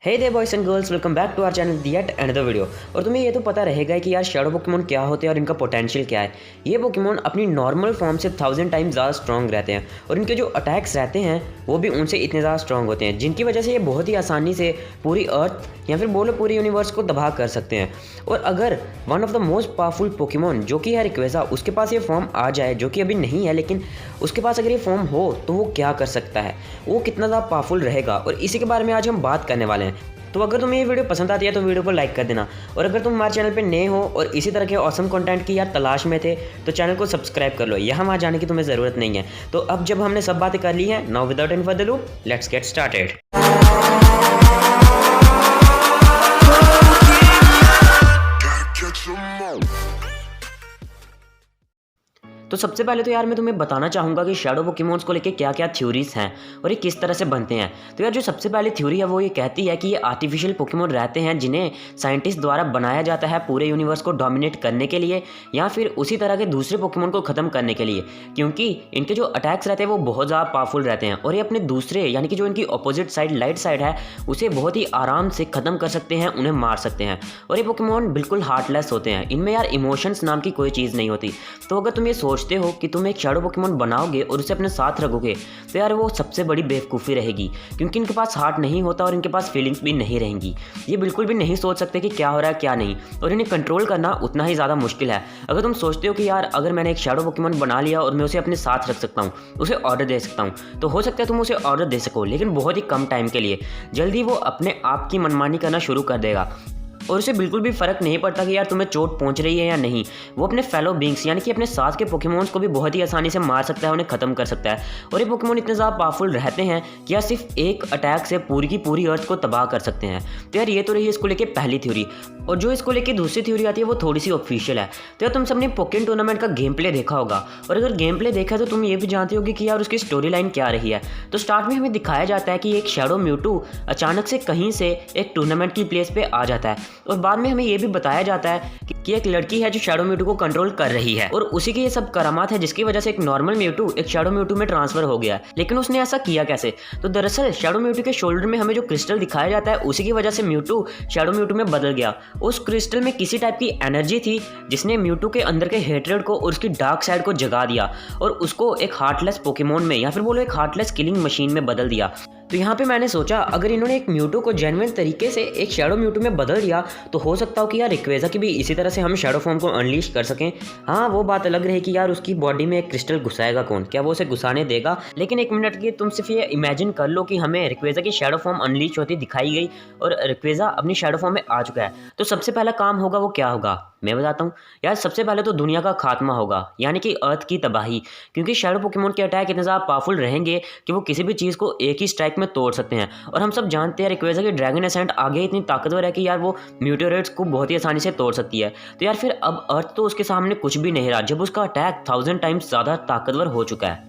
Hey there boys and girls, welcome back to our channel yet another video. और तुम्हें ये तो पता रहेगा कि यार शैडो पोकेमोन क्या होते हैं और इनका पोटेंशियल क्या है। ये पोकेमोन अपनी नॉर्मल फॉर्म से 1000 टाइम्स ज़्यादा स्ट्रॉन्ग रहते हैं और इनके जो अटैक्स रहते हैं वो भी उनसे इतने ज़्यादा स्ट्रॉन्ग होते हैं, जिनकी वजह से ये बहुत ही आसानी से पूरी अर्थ या फिर बोलो पूरी यूनिवर्स को तबाह कर सकते हैं। और अगर one of the most powerful Pokemon जो कि है रिक्वेजा, उसके पास ये फॉर्म आ जाए, जो कि अभी नहीं है लेकिन उसके पास अगर ये फॉर्म हो तो वो क्या कर सकता है, वो कितना ज़्यादा पावरफुल रहेगा, और इसी के बारे में आज हम बात करने वाले हैं। तो अगर तुम्हें ये वीडियो पसंद आती है तो वीडियो को लाइक कर देना, और अगर तुम हमारे चैनल पे नए हो और इसी तरह के ऑसम कंटेंट की यार तलाश में थे तो चैनल को सब्सक्राइब कर लो। यहाँ वहाँ जाने की तुम्हें ज़रूरत नहीं है। तो अब जब हमने सब बातें कर ली हैं, now without any further ado, let's get started. तो सबसे पहले तो यार मैं तुम्हें बताना चाहूँगा कि शैडो पोकेमोन्स को लेके क्या क्या थ्योरीज हैं और ये किस तरह से बनते हैं। तो यार जो सबसे पहली थ्योरी है वो ये कहती है कि ये आर्टिफिशियल पोकेमोन रहते हैं जिन्हें साइंटिस्ट द्वारा बनाया जाता है पूरे यूनिवर्स को डोमिनेट करने के लिए या फिर उसी तरह के दूसरे पोकेमोन को ख़त्म करने के लिए, क्योंकि इनके जो अटैक्स रहते हैं वो बहुत ज़्यादा पावरफुल रहते हैं और ये अपने दूसरे यानी कि जो इनकी अपोजिट साइड लाइट साइड है उसे बहुत ही आराम से ख़त्म कर सकते हैं, उन्हें मार सकते हैं। और ये पोकेमोन बिल्कुल हार्टलेस होते हैं, इनमें यार इमोशंस नाम की कोई चीज़ नहीं होती। तो अगर तुम ये सोचते हो कि तुम एक शैडो पोकेमोन बनाओगे और उसे अपने साथ रखोगे तो यार वो सबसे बड़ी बेवकूफ़ी रहेगी, क्योंकि इनके पास हार्ट नहीं होता और इनके पास फीलिंग्स भी नहीं रहेंगी। ये बिल्कुल भी नहीं सोच सकते कि क्या हो रहा है क्या नहीं, और इन्हें कंट्रोल करना उतना ही ज़्यादा मुश्किल है। अगर तुम सोचते हो कि यार अगर मैंने एक शैडो पोकेमोन बना लिया और मैं उसे अपने साथ रख सकता हूँ, उसे ऑर्डर दे सकता हूँ, तो हो सकता है तुम उसे ऑर्डर दे सको, लेकिन बहुत ही कम टाइम के लिए। जल्दी वो अपने आप की मनमानी करना शुरू कर देगा और उसे बिल्कुल भी फ़र्क नहीं पड़ता कि यार तुम्हें चोट पहुंच रही है या नहीं। वो अपने फेलो बींग्स यानी कि अपने साथ के पोकेमोन्स को भी बहुत ही आसानी से मार सकता है, उन्हें ख़त्म कर सकता है। और ये पोकेमोन इतने ज़्यादा पावरफुल रहते हैं कि यार सिर्फ एक अटैक से पूरी की पूरी अर्थ को तबाह कर सकते हैं। तो यार ये तो रही इसको लेके पहली थ्योरी। और जो इसको लेके दूसरी थ्योरी आती है वो थोड़ी सी ऑफिशियल है। तो यार तुम सबने पोकेन टूर्नामेंट का गेम प्ले देखा होगा, और अगर गेम प्ले देखा तो तुम ये भी जानते होगी कि यार उसकी स्टोरी लाइन क्या रही है। तो स्टार्ट में हमें दिखाया जाता है कि एक शैडो म्यूटू अचानक से कहीं से एक टूर्नामेंट की प्लेस पे आ जाता है, और बाद में हमें ये भी बताया जाता है कि एक लड़की है जो शैडो म्यूटू को कंट्रोल कर रही है, और उसी की ये सब करामात है जिसकी वजह से एक नॉर्मल म्यूटू एक शैडो म्यूटू में ट्रांसफर हो गया। लेकिन उसने ऐसा किया कैसे? तो दरअसल शैडो म्यूटू के शोल्डर में हमें जो क्रिस्टल दिखाया जाता है उसी की वजह से म्यूटू शैडो म्यूटू में बदल गया। उस क्रिस्टल में किसी टाइप की एनर्जी थी जिसने म्यूटू के अंदर के हेट्रेड को और उसकी डार्क साइड को जगा दिया और उसको एक हार्टलेस पोकेमोन में या फिर बोलो एक हार्टलेस किलिंग मशीन में बदल दिया। तो यहाँ पे मैंने सोचा अगर इन्होंने एक म्यूटू को जेन्युइन तरीके से एक शैडो म्यूटू में बदल दिया तो हो सकता हो कि यार रिक्वेजा की भी इसी तरह से हम शैडो फॉर्म को अनलीश कर सकें। हाँ, वो बात अलग रही कि यार उसकी बॉडी में एक क्रिस्टल घुसाएगा कौन, क्या वो उसे घुसाने देगा? लेकिन एक मिनट की तुम सिर्फ ये इमेजिन कर लो कि हमें रिक्वेजा की शैडो फॉर्म अनलीश होती दिखाई गई और रिक्वेजा अपनी शैडो फॉर्म में आ चुका है। तो सबसे पहला काम होगा वो क्या होगा मैं बताता हूँ यार। सबसे पहले तो दुनिया का खात्मा होगा, यानी कि अर्थ की तबाही, क्योंकि शैडो पोकेमोन के अटैक इतने ज़्यादा पावरफुल रहेंगे कि वो किसी भी चीज़ को एक ही स्ट्राइक में तोड़ सकते हैं। और हम सब जानते हैं रिक्वेजा की ड्रैगन एसेंट आगे इतनी ताकतवर है कि यार वो म्यूटेरेट्स को बहुत ही आसानी से तोड़ सकती है। तो यार फिर अब अर्थ तो उसके सामने कुछ भी नहीं रहा जब उसका अटैक 1000 टाइम्स ज़्यादा ताकतवर हो चुका है।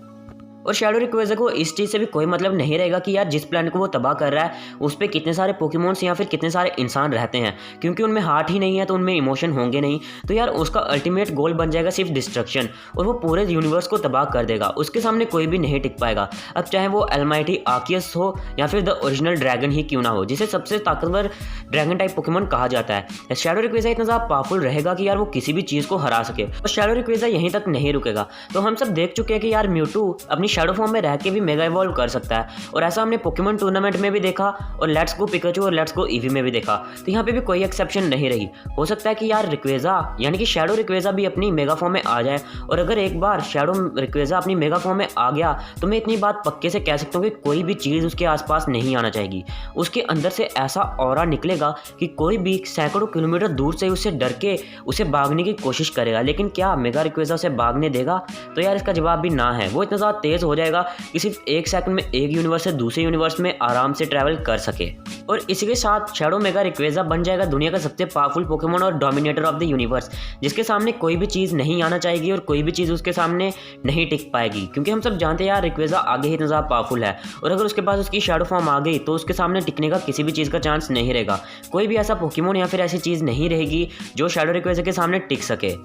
और शैडो रिक्वेजा को इस चीज़ से भी कोई मतलब नहीं रहेगा कि यार जिस प्लानट को वो तबाह कर रहा है उस पर कितने सारे पोकेमोन्स या फिर कितने सारे इंसान रहते हैं, क्योंकि उनमें हार्ट ही नहीं है तो उनमें इमोशन होंगे नहीं। तो यार उसका अल्टीमेट गोल बन जाएगा सिर्फ डिस्ट्रक्शन, और वो पूरे यूनिवर्स को तबाह कर देगा। उसके सामने कोई भी नहीं टिक पाएगा, अब चाहे वो एलमाइटी आर्कियस हो या फिर द ओरिजिनल ड्रैगन ही क्यों ना हो, जिसे सबसे ताकतवर ड्रैगन टाइप पोकेमोन कहा जाता है। शैडो रिक्वेजा इतना ज़्यादा पावरफुल रहेगा कि यार वो किसी भी चीज़ को हरा सके। और शैडो रिक्वेजा यहीं तक नहीं रुकेगा। तो हम सब देख चुके हैं कि यार म्यूटू अपनी शैडो फॉर्म में रह के भी मेगा इवॉल्व कर सकता है, और ऐसा हमने पोकेमोन टूर्नामेंट में भी देखा और लेट्स गो पिकाचू और लेट्स गो ईवी में भी देखा। तो यहाँ पे भी कोई एक्सेप्शन नहीं रही। हो सकता है कि यार रिक्वेजा यानी कि शैडो रिक्वेजा भी अपनी मेगा फॉर्म में आ जाए, और अगर एक बार शैडो रिक्वेजा अपनी मेगा फॉर्म में आ गया तो मैं इतनी बात पक्के से कह सकता हूँ कि कोई भी चीज़ उसके आसपास नहीं आना चाहेगी। उसके अंदर से ऐसा ऑरा निकलेगा कि कोई भी सैकड़ों किलोमीटर दूर से उससे डर के उसे भागने की कोशिश करेगा। लेकिन क्या मेगा रिक्वेजा उसे भागने देगा? तो यार इसका जवाब भी ना है। वो इतना ज़्यादा तेज़ हो जाएगा कि सिर्फ एक सेकंड में एक यूनिवर्स से दूसरे यूनिवर्स में आराम से ट्रैवल कर सके। और इसी के साथ शैडो मेगा रिक्वेजा बन जाएगा दुनिया का सबसे पावरफुल पोकेमोन और डोमिनेटर ऑफ द यूनिवर्स, जिसके सामने कोई भी चीज़ नहीं आना चाहेगी और कोई भी चीज़ उसके सामने नहीं टिक पाएगी। क्योंकि हम सब जानते हैं यार रिक्वेजा आगे ही इतना ज़्यादा पावरफुल है, और अगर उसके पास उसकी शैडो फॉर्म आ गई तो उसके सामने टिकने का किसी भी चीज़ का चांस नहीं रहेगा। कोई भी ऐसा पोकेमोन या फिर ऐसी चीज़ नहीं रहेगी जो शैडो रिक्वेजा के सामने टिक सके।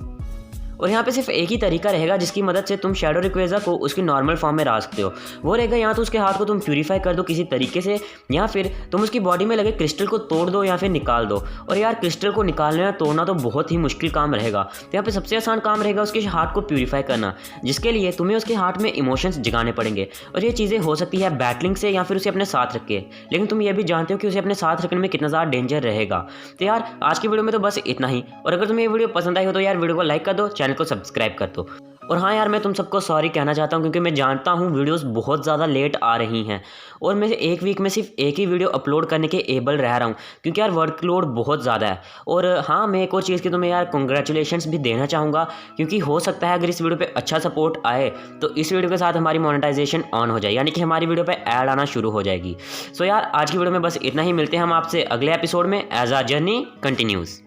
और यहाँ पे सिर्फ एक ही तरीका रहेगा जिसकी मदद से तुम शैडो रिक्वेजा को उसकी नॉर्मल फॉर्म में ला सकते हो। वो रहेगा या तो उसके हाथ को तुम प्यूरीफाई कर दो किसी तरीके से, या फिर तुम उसकी बॉडी में लगे क्रिस्टल को तोड़ दो या फिर निकाल दो। और यार क्रिस्टल को निकालना या तोड़ना तो बहुत ही मुश्किल काम रहेगा, तो यहाँ पे सबसे आसान काम रहेगा उसके हार्ट को प्यूरीफाई करना, जिसके लिए तुम्हें उसके हार्ट में इमोशंस जगाने पड़ेंगे। और ये चीज़ें हो सकती है बैटलिंग से या फिर उसे अपने साथ रख के, लेकिन तुम ये भी जानते हो कि उसे अपने साथ रखने में कितना ज़्यादा डेंजर रहेगा। तो यार आज की वीडियो में तो बस इतना ही, और अगर तुम्हें ये वीडियो पसंद आई हो तो यार वीडियो को लाइक कर दो, चैनल को सब्सक्राइब कर दो। और हाँ यार, मैं तुम सबको सॉरी कहना चाहता हूँ क्योंकि मैं जानता हूँ वीडियोस बहुत ज़्यादा लेट आ रही हैं, और मैं एक वीक में सिर्फ एक ही वीडियो अपलोड करने के एबल रह रहा हूँ क्योंकि यार वर्कलोड बहुत ज़्यादा है। और हाँ, मैं एक और चीज़ की तुम्हें यार कॉन्ग्रेचुलेशंस भी देना चाहूँगा, क्योंकि हो सकता है अगर इस वीडियो पे अच्छा सपोर्ट आए तो इस वीडियो के साथ हमारी मोनेटाइजेशन ऑन हो जाए, यानी कि हमारी वीडियो पर ऐड आना शुरू हो जाएगी। सो यार आज की वीडियो में बस इतना ही, मिलते हैं हम आपसे अगले एपिसोड में। एज आ जर्नी कंटिन्यूज़।